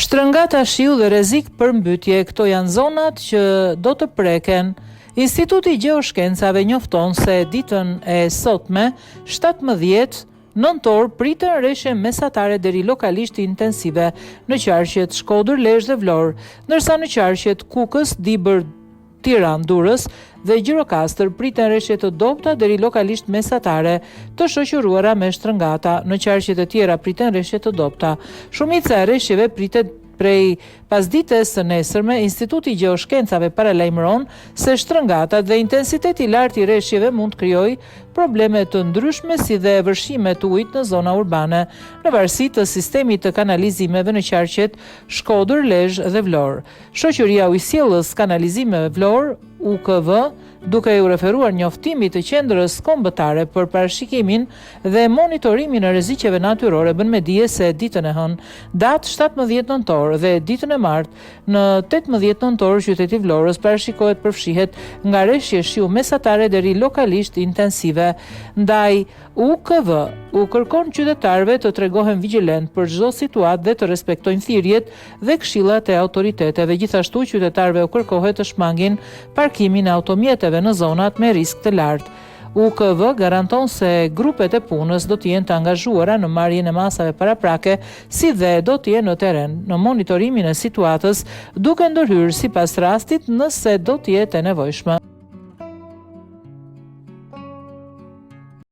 Shtrëngata, shiu dhe rrezik për mbytje, këto janë zonat që do të preken. Instituti i Gjeoshkencave njofton se ditën e sotme, 17 nëntor, pritën rreshje mesatare deri lokalisht intensive në qarqet Shkodër, Lezhë dhe Vlorë, ndërsa në qarqet Kukës, Dibër, Tiranë, Durrës dhe Gjirokastër priten rreshje të dobta deri lokalisht mesatare, të shoqëruara me shtrëngata. Në qarqet e tjera priten rreshje të dobta. Shumica e rreshjeve pritet prej pasdites së nesërme. Instituti i Gjeoshkencave paralajmëron se shtrëngatat dhe intensiteti i lartë i rreshjeve mund të krijojë probleme të ndryshme si dhe vërshime të ujit në zona urbane, në varësi të sistemit të kanalizimeve në qarqet Shkodër, Lezhë dhe Vlorë. Shoqëria Ujësjellës Kanalizimeve Vlorë, UKV, duke u referuar njoftimit të qendrës kombëtare për parashikimin dhe monitorimin e rrezikeve natyrore, bën me dije se ditën e hënë, datë 17 nëntor dhe ditën e martë në 18 nëntor, qyteti Vlorës parashikohet përfshihet nga rreshje shiu mesatare deri lokalisht intensive. Ndaj UKV u kërkon qytetarëve të tregohen vigjilent për çdo situatë dhe të respektojnë thirrjet dhe këshillat e autoriteteve. Gjithashtu qytetarëve u kërkohet të shmangin parkimin e automjeteve në zonat me risk të lartë. UKV garanton se grupet e punës do të jenë të angazhuara në marrjen e masave paraprake, si dhe do të jenë në terren në monitorimin e situatës, duke ndërhyrë sipas rastit nëse do të jetë e nevojshme.